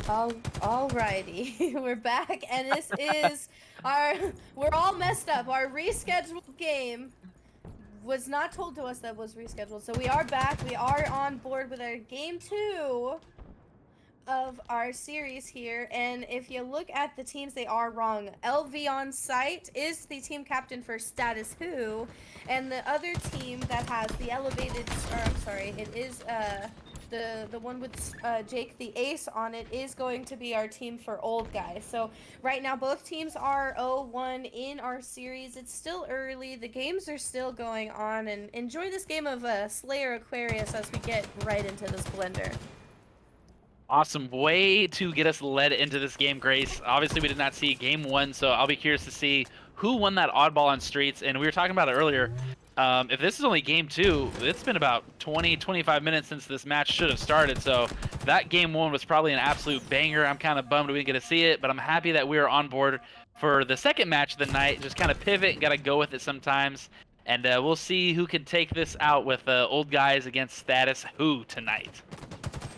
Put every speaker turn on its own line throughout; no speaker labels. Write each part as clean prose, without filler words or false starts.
Alrighty, we're back, and this is we're all messed up. Our rescheduled game was not told to us that was rescheduled, so we are back. We are on board with our game 2 of our series here, and if you look at the teams, they are wrong. LV on site is the team captain for Status Who, and the other team that has the elevated, or I'm sorry, it is the one with Jake the Ace on it is going to be our team for Old Guy. So right now both teams are 0-1 in our series. It's still early. The games are still going on, and enjoy this game of Slayer Aquarius as we get right into this blender.
Awesome way to get us led into this game, Grace. Obviously, we did not see game 1, so I'll be curious to see who won that oddball on streets. And we were talking about it earlier. If this is only game 2, it's been about 20-25 minutes since this match should have started. So that game 1 was probably an absolute banger. I'm kind of bummed we didn't get to see it, but I'm happy that we are on board for the second match of the night. Just kind of pivot and got to go with it sometimes. And we'll see who can take this out with Old Guys against Status Who tonight.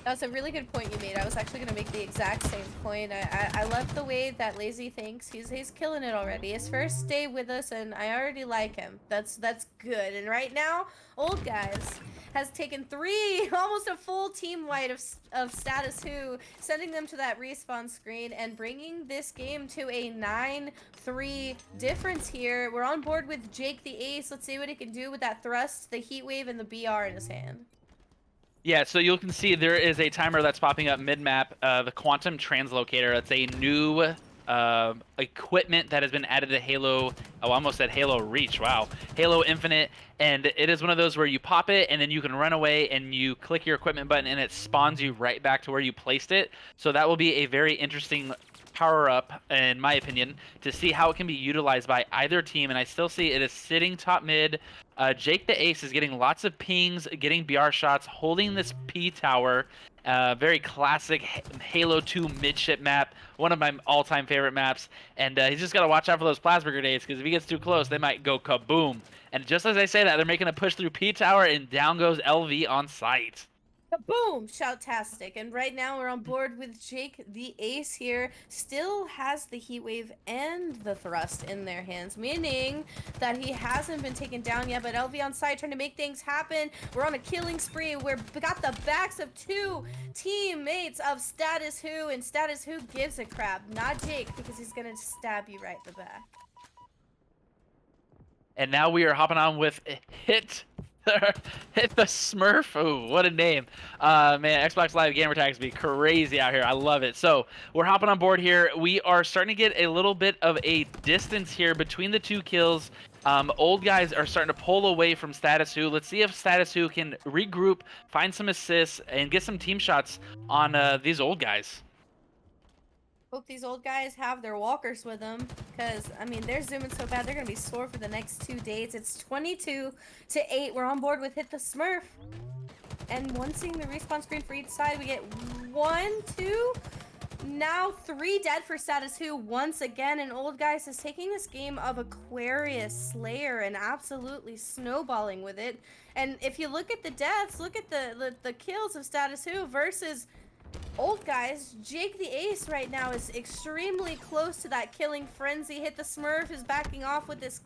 That's a really good point you made. I was actually going to make the exact same point. I love the way that Lazy thinks. He's killing it already. His first day with us, and I already like him. That's good. And right now, Old Guys has taken 3, almost a full team wide of Status Who, sending them to that respawn screen and bringing this game to a 9-3 difference here. We're on board with Jake the Ace. Let's see what he can do with that thrust, the heat wave, and the BR in his hand.
Yeah, so you can see there is a timer that's popping up mid-map, the Quantum Translocator. That's a new equipment that has been added to Halo. Oh, I almost said Halo Reach. Wow. Halo Infinite. And it is one of those where you pop it, and then you can run away, and you click your equipment button, and it spawns you right back to where you placed it. So that will be a very interesting power-up, in my opinion, to see how it can be utilized by either team. And I still see it is sitting top mid. Jake the Ace is getting lots of pings, getting BR shots, holding this P tower. Very classic Halo 2 midship map, one of my all-time favorite maps. And he's just got to watch out for those plasma grenades, because if he gets too close, they might go kaboom. And just as I say that, they're making a push through P tower, and down goes LV on sight.
Boom! Shout-tastic. And right now we're on board with Jake the Ace here. Still has the heat wave and the thrust in their hands, meaning that he hasn't been taken down yet, but LV on side trying to make things happen. We're on a killing spree. We got the backs of 2 teammates of Status Who, and Status Who gives a crap. Not Jake, because he's gonna stab you right in the back.
And now we are hopping on with Hit the Smurf. Oh, what a name. Man, Xbox Live gamer tags be crazy out here. I love it. So we're hopping on board here. We are starting to get a little bit of a distance here between the 2 kills. Old Guys are starting to pull away from Status Who. Let's see if Status Who can regroup, find some assists, and get some team shots on these Old Guys.
Hope these Old Guys have their walkers with them, because, I mean, they're zooming so bad, they're going to be sore for the next 2 days. It's 22-8. We're on board with Hit the Smurf. And once seeing the respawn screen for each side, we get 1, 2, now 3 dead for Status Who once again. And Old Guys is taking this game of Aquarius Slayer and absolutely snowballing with it. And if you look at the deaths, look at the kills of Status Who versus Old Guys. Jake the Ace right now is extremely close to that killing frenzy. Hit the Smurf is backing off with this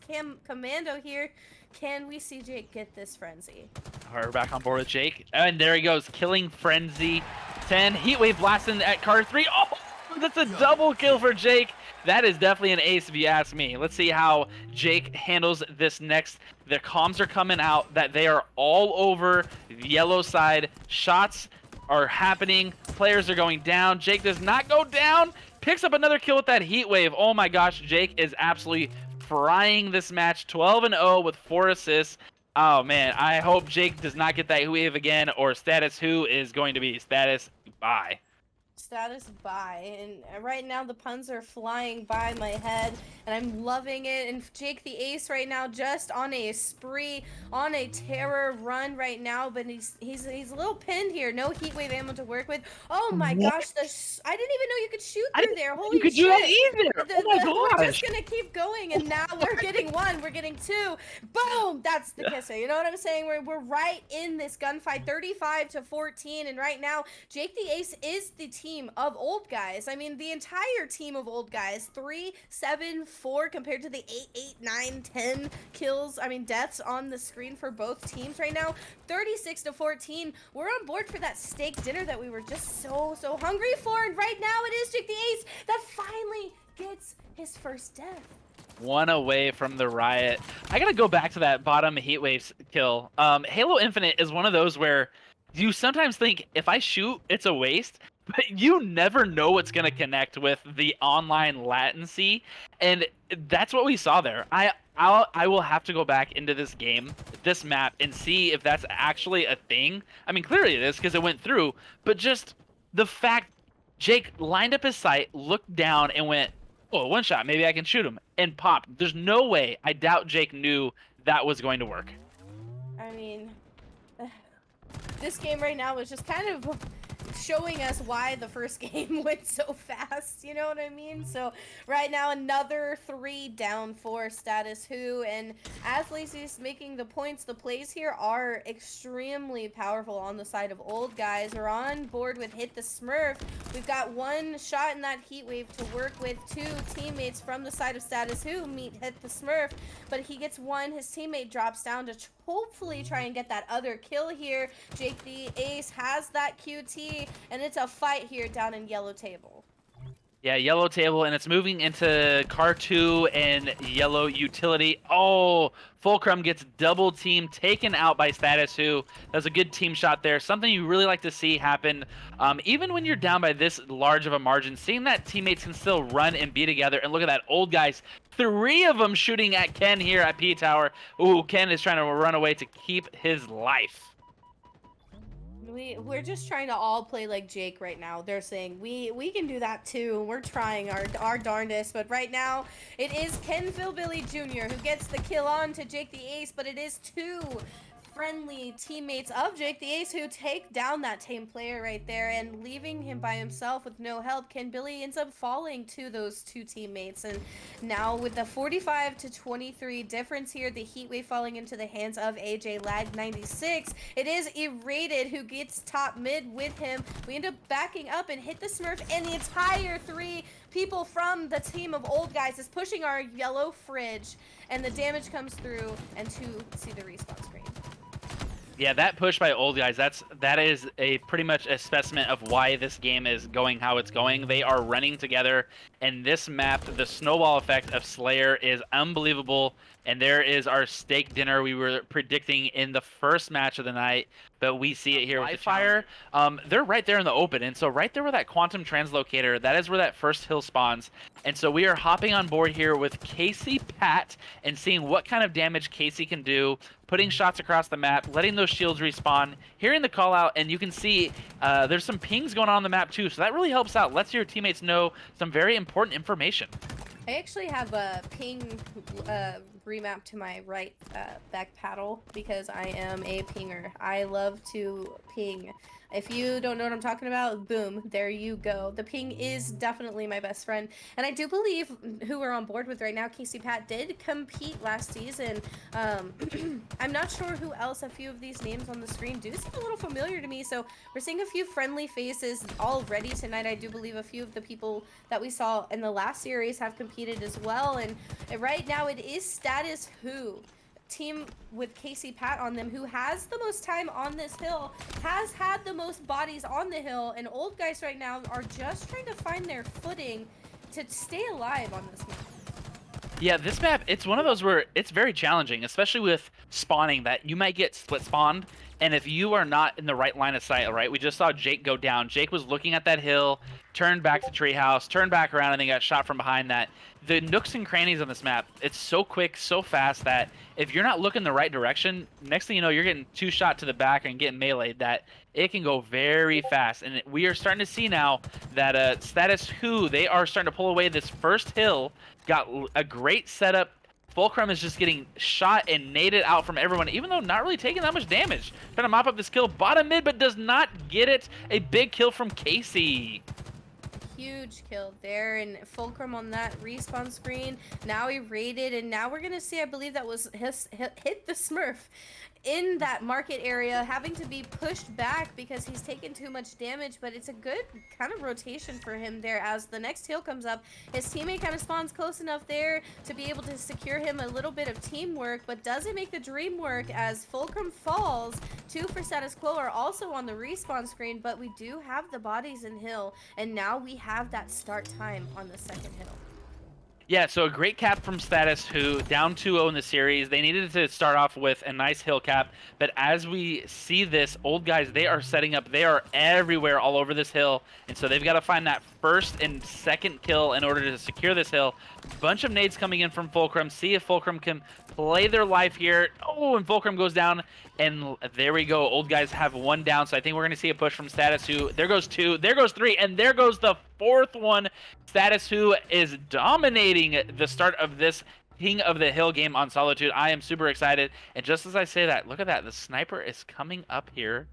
commando here. Can we see Jake get this frenzy?
All right, we're back on board with Jake. And there he goes, killing frenzy. 10, heatwave blasting at car 3. Oh, that's a double kill for Jake. That is definitely an ace if you ask me. Let's see how Jake handles this next. The comms are coming out that they are all over the yellow side. Shots are happening. Players are going down. Jake does not go down. Picks up another kill with that heat wave. Oh my gosh, Jake is absolutely frying this match. 12-0 with 4 assists. Oh man, I hope Jake does not get that heat wave again, or Status Who is going to be status bye.
Status bye. And right now the puns are flying by my head, and I'm loving it. And Jake the Ace right now just on a spree, on a terror run right now, but he's a little pinned here. No heat wave ammo to work with. Oh my gosh, I didn't even know you could shoot through there. Holy
you could
shit.
do that either. Oh my gosh.
We're just gonna keep going, and now we're getting 1, we're getting 2. Boom! That's the kisser. You know what I'm saying? We're right in this gunfight, 35-14, and right now Jake the Ace is the team of old guys. I mean, the entire team of old guys, 3, 7, 4 compared to the 8, 8, 9, 10 kills, I mean, deaths on the screen for both teams right now. 36 to 14. We're on board for that steak dinner that we were just so hungry for. And right now it is Jake the Ace that finally gets his first death.
One away from the riot. I gotta go back to that bottom Heatwaves kill. Halo Infinite is one of those where you sometimes think if I shoot, it's a waste, but you never know what's gonna connect with the online latency, and that's what we saw there. I will have to go back into this game, this map, and see if that's actually a thing. I mean, clearly it is because it went through, but just the fact Jake lined up his sight, looked down, and went, oh, one shot, maybe I can shoot him, and popped. There's no way, I doubt Jake knew that was going to work.
I mean, this game right now is just kind of showing us why the first game went so fast, you know what I mean? So right now another 3 down for Status Who, and as Lacey's making the points, the plays here are extremely powerful on the side of old guys. We're on board with Hit the Smurf. We've got 1 shot in that heat wave to work with. 2 teammates from the side of Status Who meet Hit the Smurf, but he gets 1. His teammate drops down to hopefully try and get that other kill here. Jake the Ace has that QT, and it's a fight here down in yellow table.
Yeah, yellow table, and it's moving into car 2 and yellow utility. Oh, Fulcrum gets double team taken out by Status Who. That's a good team shot there. Something you really like to see happen. Even when you're down by this large of a margin, seeing that teammates can still run and be together. And look at that, old guys. 3 of them shooting at Ken here at P Tower. Ooh, Ken is trying to run away to keep his life.
We're just trying to all play like Jake right now. They're saying we can do that too. We're trying our darndest, but right now it is Ken Philbilly Jr. who gets the kill on to Jake the Ace, but it is 2 friendly teammates of Jake the Ace who take down that tame player right there, and leaving him by himself with no help. Ken Billy ends up falling to those 2 teammates, and now with the 45 to 23 difference here, the heat wave falling into the hands of AJ Lag 96. It is Irrated who gets top mid with him. We end up backing up and Hit the Smurf, and the entire 3 people from the team of old guys is pushing our yellow fridge, and the damage comes through, and 2 see the respawn screen.
Yeah, that push by old guys, that is a pretty much a specimen of why this game is going how it's going. They are running together, and this map, the snowball effect of Slayer is unbelievable. And there is our steak dinner we were predicting in the first match of the night, but we see it here with the fire. They're right there in the open, and so right there where that quantum translocator, that is where that first hill spawns. And so we are hopping on board here with Casey Pat and seeing what kind of damage Casey can do, putting shots across the map, letting those shields respawn, hearing the call out, and you can see there's some pings going on the map too, so that really helps out, lets your teammates know some very important information.
I actually have a ping remap to my right back paddle because I am a pinger. I love to ping. If you don't know what I'm talking about, boom, there you go. The ping is definitely my best friend. And I do believe who we're on board with right now, Casey Pat, did compete last season. I'm not sure who else. A few of these names on the screen do seem a little familiar to me. So we're seeing a few friendly faces already tonight. I do believe a few of the people that we saw in the last series have competed as well. And right now it is Status Who. Team with Casey Pat on them, who has the most time on this hill, has had the most bodies on the hill, and old guys right now are just trying to find their footing to stay alive on this map.
Yeah, this map, it's one of those where it's very challenging, especially with spawning, that you might get split spawned, and if you are not in the right line of sight, right? We just saw Jake go down. Jake was looking at that hill, turned back to treehouse, turned back around, and then got shot from behind that. The nooks and crannies on this map, it's so quick, so fast that if you're not looking the right direction, next thing you know, you're getting 2 shot to the back and getting meleeed. That it can go very fast. And we are starting to see now that Status Who, they are starting to pull away this first hill, got a great setup. Fulcrum is just getting shot and naded out from everyone, even though not really taking that much damage. Trying to mop up this kill, bottom mid, but does not get it. A big kill from Casey.
Huge kill there, and Fulcrum on that respawn screen. Now he raided, and now we're gonna see, I believe that was hit the Smurf. in that market area, having to be pushed back because he's taken too much damage, but it's a good kind of rotation for him there as the next hill comes up. His teammate kind of spawns close enough there to be able to secure him a little bit of teamwork, but doesn't make the dream work as Fulcrum falls. 2 for Status Quo are also on the respawn screen, but we do have the bodies in hill, and now we have that start time on the second hill.
Yeah, so a great cap from Status, who down 2-0 in the series. They needed to start off with a nice hill cap, but as we see this, old guys, they are setting up. They are everywhere all over this hill, and so they've got to find that first and second kill in order to secure this hill. Bunch of nades coming in from Fulcrum. See if Fulcrum can play their life here. Oh, and Fulcrum goes down, and there we go. Old guys have 1 down, so I think we're going to see a push from Status, who there goes 2, there goes 3, and there goes the 4th one. Status, who is dominating the start of this King of the Hill game on Solitude. I am super excited, and just as I say that, look at that. The sniper is coming up here.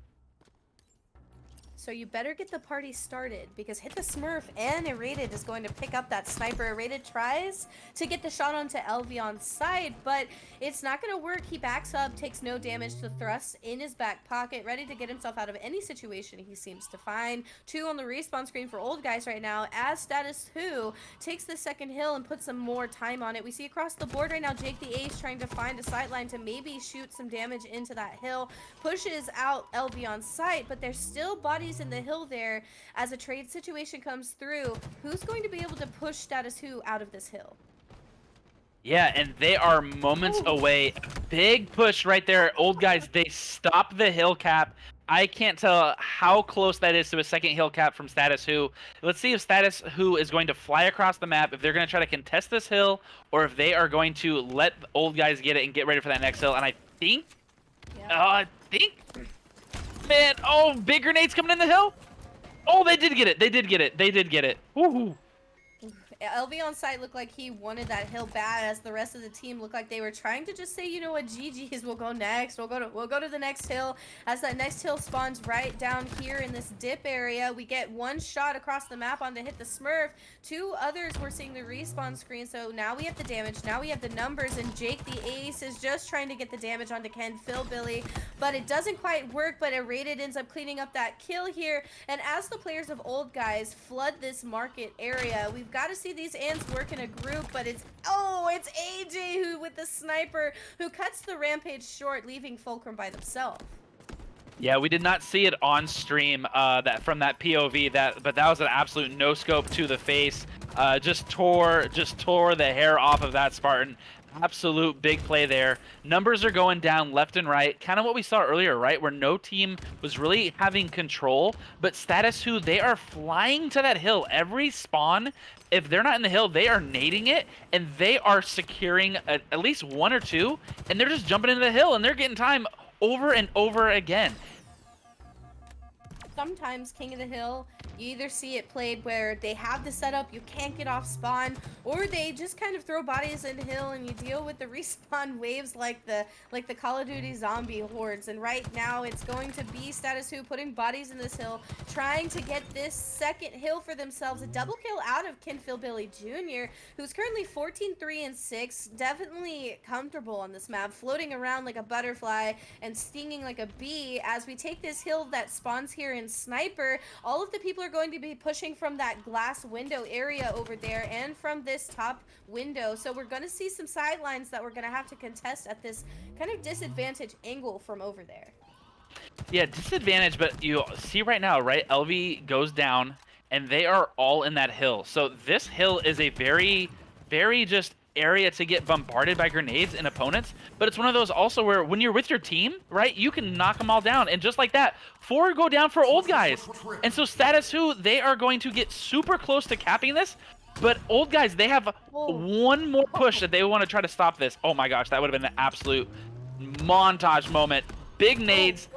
So you better get the party started, because Hit the Smurf and Irrated is going to pick up that sniper. Irrated tries to get the shot onto LV on side, but it's not going to work. He backs up, takes no damage to thrust in his back pocket, ready to get himself out of any situation he seems to find. 2 on the respawn screen for old guys right now, as Status Who takes the second hill and puts some more time on it. We see across the board right now, Jake the Ace trying to find a sightline to maybe shoot some damage into that hill. Pushes out LV on sight, but there's still bodies in the hill there. As a trade situation comes through, who's going to be able to push Status Who out of this hill?
Yeah, and they are moments away. Big push right there. Old guys, they stop the hill cap. I can't tell how close that is to a second hill cap from Status Who. Let's see if Status Who is going to fly across the map, if they're going to try to contest this hill, or if they are going to let the old guys get it and get ready for that next hill. And I think, man, oh, big grenades coming in the hill. Oh, they did get it. They did get it. They did get it. Woohoo.
LV on site looked like he wanted that hill bad, as the rest of the team looked like they were trying to just say, you know what, GG's, we'll go next. We'll go to the next hill. As that next hill spawns right down here in this dip area, we get 1 shot across the map on to Hit the Smurf. 2 others were seeing the respawn screen, so now we have the damage, now we have the numbers, and Jake the Ace is just trying to get the damage onto Ken Philbilly, but it doesn't quite work. But Irrated ends up cleaning up that kill here, and as the players of old guys flood this market area, we've got to see these ants work in a group, but it's AJ who with the sniper who cuts the rampage short, leaving Fulcrum by themselves.
Yeah, we did not see it on stream that from that POV, but that was an absolute no scope to the face. Just tore the hair off of that Spartan. Absolute big play there. Numbers are going down left and right, kind of what we saw earlier, right, where no team was really having control, but Status Who, they are flying to that hill every spawn. If they're not in the hill, they are nading it, and they are securing at least 1 or 2, and they're just jumping into the hill, and they're getting time over and over again.
Sometimes King of the Hill, you either see it played where they have the setup, you can't get off spawn, or they just kind of throw bodies in hill and you deal with the respawn waves like the Call of Duty zombie hordes. And right now it's going to be Status Who putting bodies in this hill, trying to get this second hill for themselves. A double kill out of Ken Philbilly Jr., who's currently 14-3-6, definitely comfortable on this map, floating around like a butterfly and stinging like a bee. As we take this hill that spawns here in Sniper, all of the people are going to be pushing from that glass window area over there and from this top window. So we're going to see some sidelines that we're going to have to contest at this kind of disadvantage angle from over there.
Yeah, disadvantage, but you see right now, right? LV goes down and they are all in that hill. So this hill is a very, very just area to get bombarded by grenades and opponents, but it's one of those also where when you're with your team, right, you can knock them all down, and just like that, 4 go down for old guys. And so Status Who, they are going to get super close to capping this, but old guys, they have 1 more push that they want to try to stop this. Oh my gosh, that would have been an absolute montage moment. Big nades.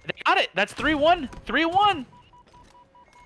They got it. That's 3-1. 3-1.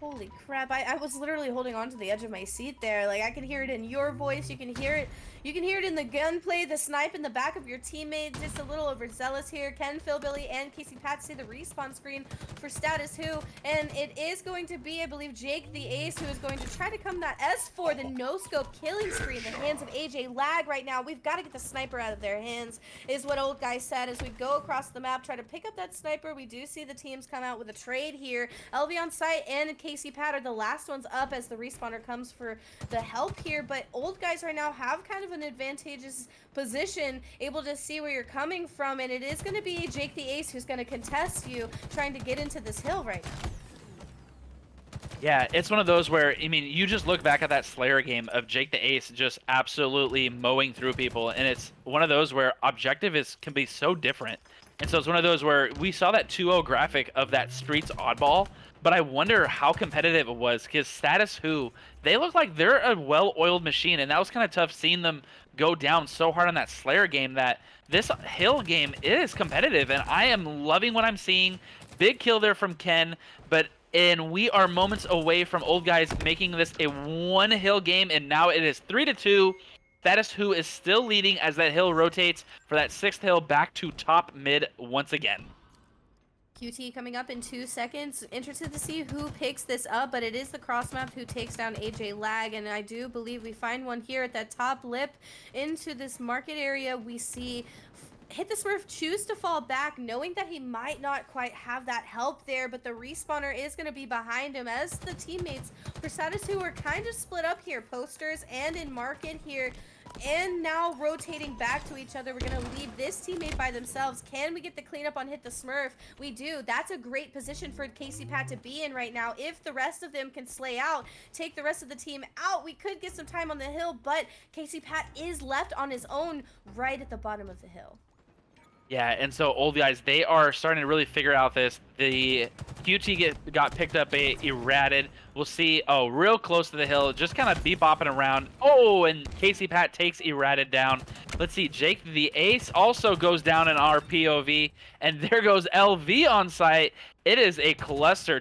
Holy crap, I was literally holding on to the edge of my seat there. Like, I could hear it in your voice, you can hear it. You can hear it in the gunplay, the snipe in the back of your teammates. Just a little overzealous here. Ken, Phil, Billy, and Casey Pat see the respawn screen for Status Who. And it is going to be, I believe, Jake the Ace who is going to try to come that S4, the no-scope killing spree in the hands of AJ Lag right now. We've got to get the sniper out of their hands, is what Old Guy said as we go across the map, try to pick up that sniper. We do see the teams come out with a trade here. LV on site and Casey Pat are the last ones up as the respawner comes for the help here, but Old Guys right now have kind of an advantageous position, able to see where you're coming from, and it is going to be Jake the Ace who's going to contest you, trying to get into this hill right now.
Yeah, it's one of those where, I mean, you just look back at that Slayer game of Jake the Ace just absolutely mowing through people, and it's one of those where objective can be so different. And so it's one of those where we saw that 2-0 graphic of that Streets oddball, but I wonder how competitive it was, because Status Who, they look like they're a well-oiled machine, and that was kind of tough seeing them go down so hard on that Slayer game that this Hill game is competitive, and I am loving what I'm seeing. Big kill there from Ken, and we are moments away from Old Guys making this a one Hill game, and now it is 3-2. Status Who is still leading as that hill rotates for that 6th hill back to top mid once again.
QT coming up in 2 seconds. Interested to see who picks this up, but it is the cross map who takes down AJ Lag, and I do believe we find one here at that top lip into this market area. We see Hit the Smurf choose to fall back, knowing that he might not quite have that help there, but the respawner is going to be behind him as the teammates for Status Who are kind of split up here, posters and in market here. And now rotating back to each other, we're going to leave this teammate by themselves. Can we get the cleanup on Hit the Smurf? We do. That's a great position for Casey Pat to be in right now. If the rest of them can slay out, take the rest of the team out, we could get some time on the hill, but Casey Pat is left on his own right at the bottom of the hill.
Yeah, and so Old Guys, they are starting to really figure out this. The QT got picked up, errated. We'll see, real close to the hill, just kind of bebopping around. Oh, and Casey Pat takes errated down. Let's see, Jake the Ace also goes down in our POV, and there goes LV on site. It is a cluster.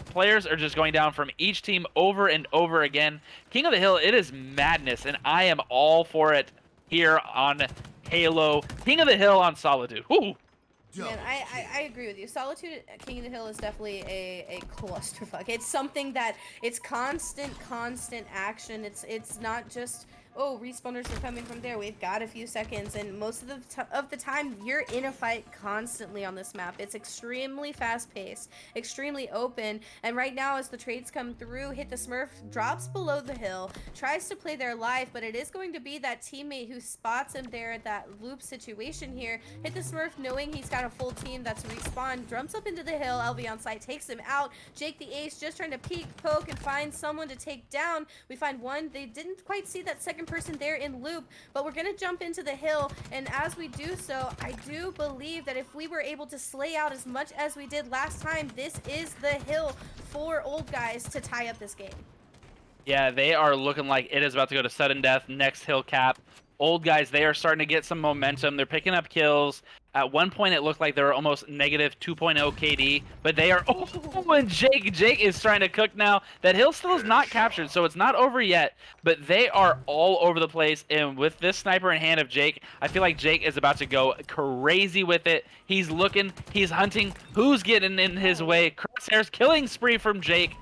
Players are just going down from each team over and over again. King of the Hill, it is madness, and I am all for it here on Halo. King of the Hill on Solitude. Ooh.
Man, I agree with you. Solitude at King of the Hill is definitely a clusterfuck. It's something that it's constant action. It's not just, oh, respawners are coming from there. We've got a few seconds, and most of the time, you're in a fight constantly on this map. It's extremely fast-paced, extremely open, and right now, as the trades come through, Hit the Smurf drops below the hill, tries to play their life, but it is going to be that teammate who spots him there at that loop situation here. Hit the Smurf, knowing he's got a full team that's respawned, jumps up into the hill. LV on site takes him out. Jake the Ace just trying to peek, poke, and find someone to take down. We find one. They didn't quite see that second person there in loop, but we're gonna jump into the hill, and as we do so, I do believe that if we were able to slay out as much as we did last time, this is the hill for Old Guys to tie up this game.
Yeah, they are looking like it is about to go to sudden death. Next hill cap. Old Guys, they are starting to get some momentum. They're picking up kills. At one point, it looked like they were almost negative 2.0 KD, but they are. Oh, and Jake is trying to cook now. That hill still is not captured, so it's not over yet. But they are all over the place, and with this sniper in hand of Jake, I feel like Jake is about to go crazy with it. He's looking, he's hunting. Who's getting in his way? Crosshairs killing spree from Jake.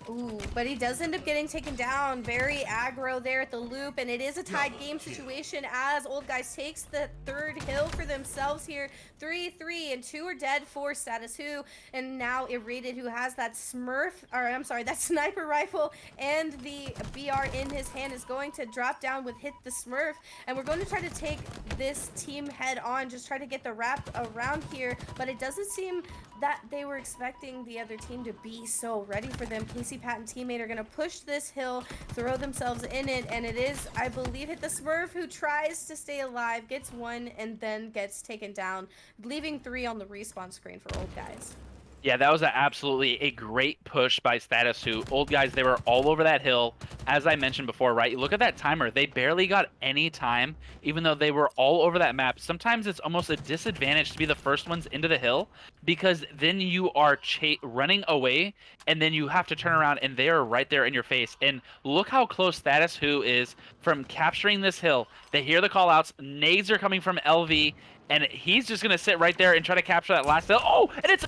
Ooh, but he does end up getting taken down. Very aggro there at the loop, and it is a tied game situation as Old Guys takes the third hill for themselves here. 3-3, and 2 are dead for Status Who, and now Irrated, who has that that sniper rifle and the BR in his hand, is going to drop down with Hit the Smurf, and we're going to try to take this team head on, just try to get the wrap around here, but it doesn't seem that they were expecting the other team to be so ready for them. Casey Pat and teammate are going to push this hill, throw themselves in it, and it is, I believe, Hit the Smurf who tries to stay alive, gets one, and then gets taken down, leaving 3 on the respawn screen for Old Guys.
Yeah, that was absolutely a great push by Status Who. Old guys, they were all over that hill. As I mentioned before, right? You look at that timer. They barely got any time, even though they were all over that map. Sometimes it's almost a disadvantage to be the first ones into the hill because then you are running away and then you have to turn around and they are right there in your face. And look how close Status Who is from capturing this hill. They hear the call outs. Nades are coming from LV and he's just going to sit right there and try to capture that last hill. Oh, and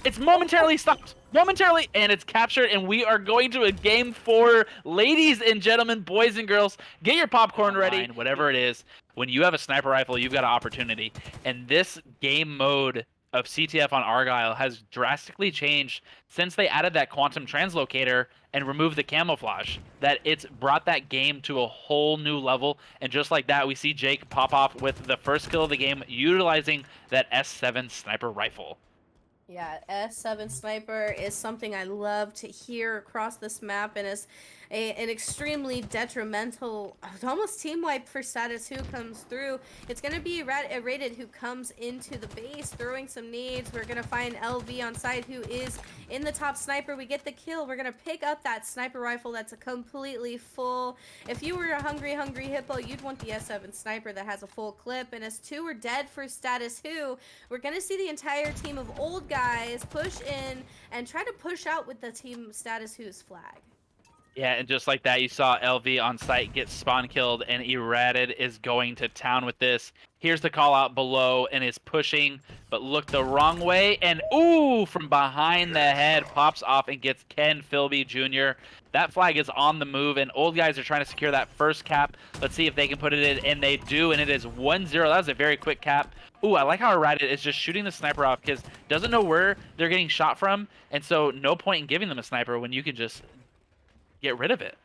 it's momentarily stopped. Momentarily, and it's captured, and we are going to a game 4. Ladies and gentlemen, boys and girls, get your popcorn ready. Whatever it is, when you have a sniper rifle, you've got an opportunity. And this game mode of CTF on Argyle has drastically changed since they added that quantum translocator and removed the camouflage. That it's brought that game to a whole new level. And just like that, we see Jake pop off with the first kill of the game, utilizing that S7 sniper rifle.
Yeah, S7 sniper is something I love to hear across this map, and is an extremely detrimental, almost team wipe for Status Who comes through. It's going to be Rated who comes into the base, throwing some nades. We're going to find LV on site, who is in the top sniper. We get the kill. We're going to pick up that sniper rifle that's a completely full. If you were a hungry hippo, you'd want the S7 sniper that has a full clip. And as 2 are dead for Status Who, we're going to see the entire team of old guys push in and try to push out with the team Status Who's flag.
Yeah, and just like that, you saw LV on site get spawn killed, and Errated is going to town with this. Here's the call out below, and is pushing, but looked the wrong way, and ooh, from behind the head, pops off and gets Ken Philby Jr. That flag is on the move, and old guys are trying to secure that first cap. Let's see if they can put it in, and they do, and it is 1-0. That was a very quick cap. Ooh, I like how Errated is just shooting the sniper off because doesn't know where they're getting shot from, and so no point in giving them a sniper when you could just get rid of it.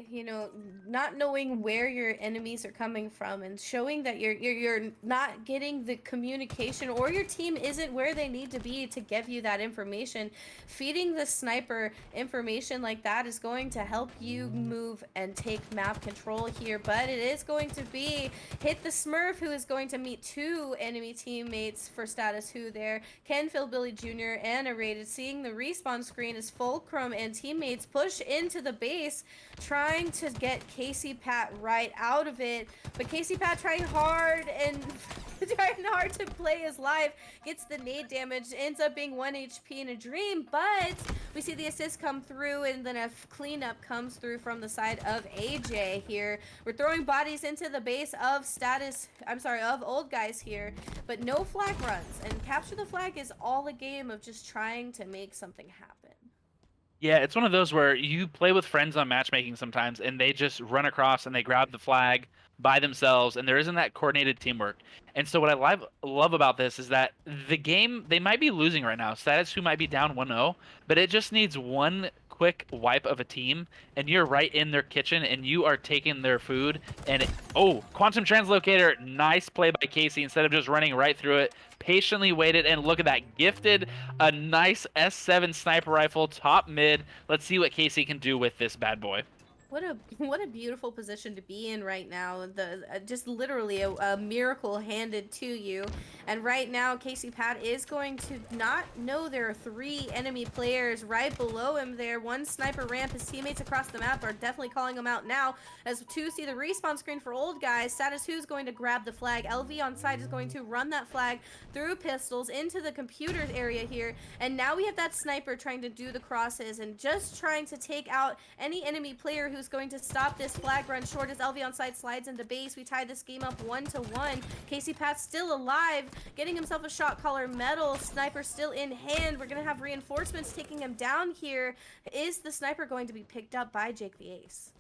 You know, not knowing where your enemies are coming from and showing that you're not getting the communication, or your team isn't where they need to be to give you that information. Feeding the sniper information like that is going to help you move and take map control here, but it is going to be Hit the Smurf, who is going to meet 2 enemy teammates for Status Who there. Ken Philbilly Jr. and Errated, seeing the respawn screen as Fulcrum and teammates push into the base, trying to get Casey Pat right out of it, but Casey Pat trying hard to play his life, gets the nade damage, ends up being 1 HP in a dream, but we see the assist come through, and then a cleanup comes through from the side of AJ here. We're throwing bodies into the base of of old guys here, but no flag runs, and capture the flag is all a game of just trying to make something happen.
Yeah, it's one of those where you play with friends on matchmaking sometimes, and they just run across and they grab the flag by themselves, and there isn't that coordinated teamwork. And so what I love about this is that the game, they might be losing right now. Status Who might be down 1-0, but it just needs one quick wipe of a team, and you're right in their kitchen, and you are taking their food. And oh, quantum translocator, nice play by Casey. Instead of just running right through it, patiently waited, and look at that, gifted a nice S7 sniper rifle top mid. Let's see what Casey can do with this bad boy.
What a beautiful position to be in right now. Just literally a miracle handed to you. And right now, Casey Pat is going to not know there are 3 enemy players right below him there. 1 sniper ramp. His teammates across the map are definitely calling him out now. As 2 see the respawn screen for old guys, Status Who's going to grab the flag. LV on site is going to run that flag through pistols into the computer area here. And now we have that sniper trying to do the crosses and just trying to take out any enemy player who's going to stop this flag run short as LV on site slides into base. We tie this game up 1-1. Casey Pat's still alive, getting himself a shot caller medal. Sniper still in hand. We're going to have reinforcements taking him down here. Is the sniper going to be picked up by Jake the Ace?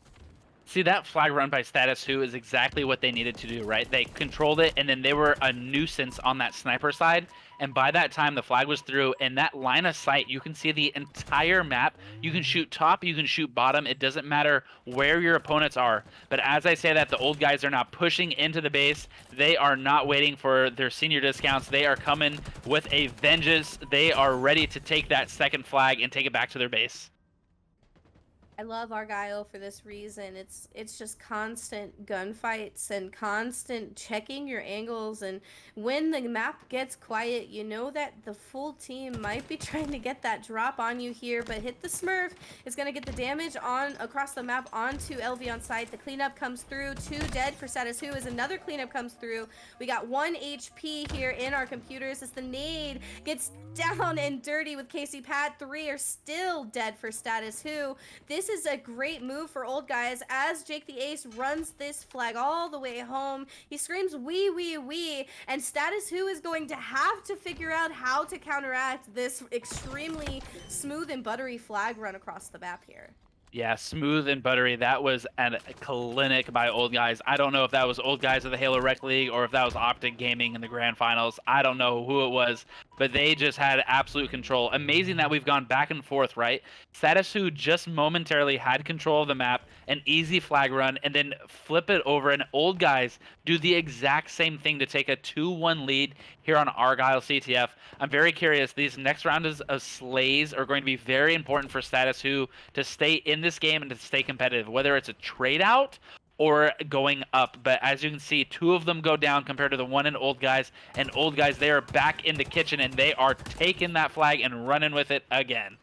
See, that flag run by Status Who is exactly what they needed to do, right? They controlled it, and then they were a nuisance on that sniper side. And by that time, the flag was through, and that line of sight, you can see the entire map. You can shoot top, you can shoot bottom. It doesn't matter where your opponents are. But as I say that, the old guys are now pushing into the base. They are not waiting for their senior discounts. They are coming with a vengeance. They are ready to take that second flag and take it back to their base.
I love Argyle for this reason. It's just constant gunfights and constant checking your angles, and when the map gets quiet, you know that the full team might be trying to get that drop on you here, but Hit the Smurf is going to get the damage on across the map onto LV on site. The cleanup comes through. 2 dead for Status Who as another cleanup comes through. We got 1 HP here in our computers as the nade gets down and dirty with Casey Pat. 3 are still dead for Status Who. This is a great move for Old Guys as Jake the Ace runs this flag all the way home. He screams wee wee wee, and Status Who is going to have to figure out how to counteract this extremely smooth and buttery flag run across the map here.
Yeah, smooth and buttery. That was a clinic by Old Guys. I don't know if that was Old Guys of the Halo Rec League or if that was Optic Gaming in the grand finals. I don't know who it was, but they just had absolute control. Amazing that we've gone back and forth, right? Status Who just momentarily had control of the map, an easy flag run, and then flip it over, and Old Guys do the exact same thing to take a 2-1 lead here on Argyle CTF. I'm very curious. These next rounds of slays are going to be very important for Status Who to stay in this game and to stay competitive, whether it's a trade out or going up. But as you can see, 2 of them go down compared to the 1 in Old Guys, and Old Guys, they are back in the kitchen and they are taking that flag and running with it again.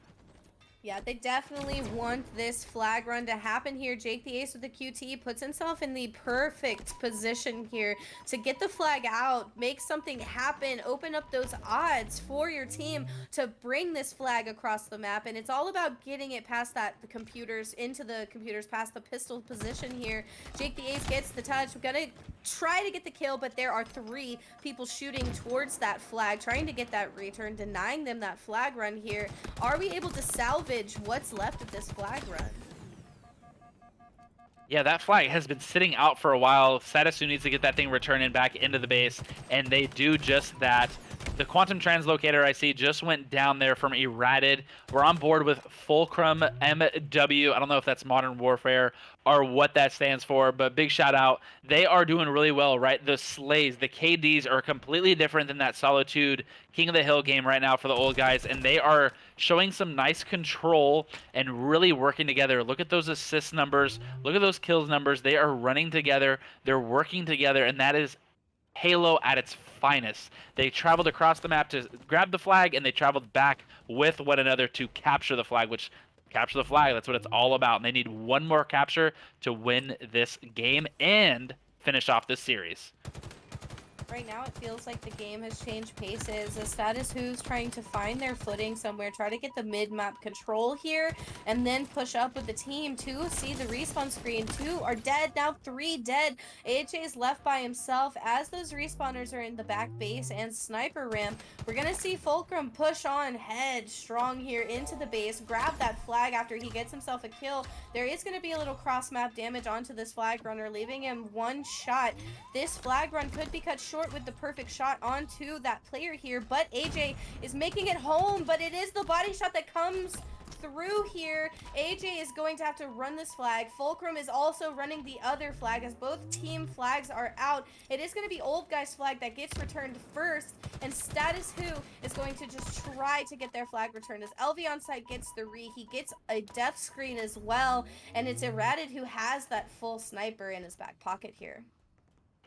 Yeah, they definitely want this flag run to happen here. Jake the Ace with the QT puts himself in the perfect position here to get the flag out, make something happen, open up those odds for your team to bring this flag across the map. And it's all about getting it past the computers, past the pistol position here. Jake the Ace gets the touch. We're gonna try to get the kill, but there are 3 people shooting towards that flag, trying to get that return, denying them that flag run here. Are we able to salvage what's left of this flag run?
Yeah, that flag has been sitting out for a while. Status Who needs to get that thing returned back into the base, and they do just that. The quantum translocator I see just went down there from Errated. We're on board with Fulcrum MW. I don't know if that's Modern Warfare or what that stands for, but big shout out. They are doing really well, right? The Slays, the KDs are completely different than that Solitude King of the Hill game right now for the Old Guys, and they are showing some nice control and really working together. Look at those assist numbers. Look at those kills numbers. They are running together. They're working together, and that is Halo at its finest. They traveled across the map to grab the flag, and they traveled back with one another to capture the flag, which capture the flag, that's what it's all about. And they need 1 more capture to win this game and finish off this series.
Right now, it feels like the game has changed paces. The Status Who's trying to find their footing somewhere, try to get the mid-map control here, and then push up with the team. 2 see the respawn screen. 2 are dead, now 3 dead. AJ is left by himself as those respawners are in the back base and sniper ramp. We're gonna see Fulcrum push on headstrong here into the base, grab that flag after he gets himself a kill. There is gonna be a little cross-map damage onto this flag runner, leaving him 1 shot. This flag run could be cut short with the perfect shot onto that player here, but AJ is making it home, but it is the body shot that comes through here. AJ is going to have to run this flag. Fulcrum is also running the other flag as both team flags are out. It is going to be Old Guy's flag that gets returned first, and Status Who is going to just try to get their flag returned as LV on site gets the he gets a death screen as well, and it's Errated who has that full sniper in his back pocket here.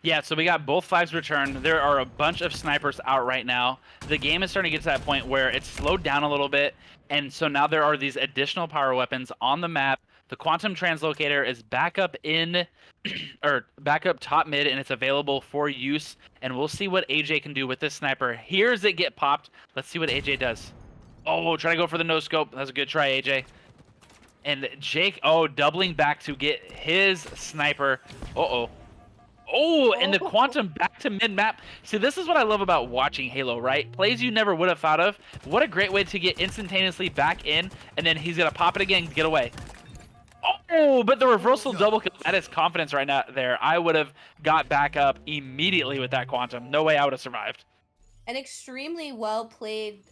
Yeah, so we got both flags returned. There are a bunch of snipers out right now. The game is starting to get to that point where it's slowed down a little bit, and so now there are these additional power weapons on the map. The quantum translocator is back up in, or back up top mid, and it's available for use, and we'll see what AJ can do with this sniper. Here's it get popped. Let's see what AJ does. Oh, try to go for the no-scope. That's a good try, AJ. And Jake, doubling back to get his sniper. Oh, and the quantum back to mid-map. See, this is what I love about watching Halo, right? Plays you never would have thought of. What a great way to get instantaneously back in, and then he's going to pop it again to get away. Oh, but the reversal double kill, that is confidence right now there. I would have got back up immediately with that quantum. No way I would have survived.
An extremely well-played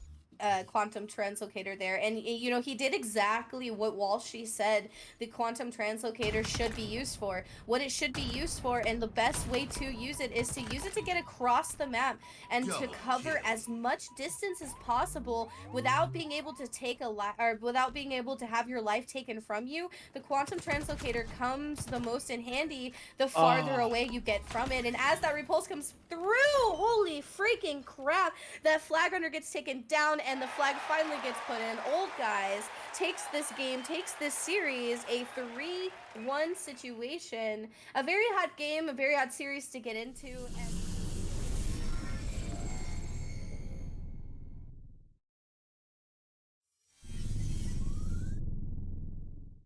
quantum translocator there, and you know he did exactly what Walshy said the quantum translocator should be used for. What it should be used for, and the best way to use it is to use it to get across the map and to cover as much distance as possible without being able to take or without being able to have your life taken from you. The quantum translocator comes the most in handy the farther away you get from it, and as that repulse comes through, holy freaking crap, that flag runner gets taken down and the flag finally gets put in. Old Guys takes this game, takes this series, a 3-1 situation. A very hot game, a very hot series to get into. And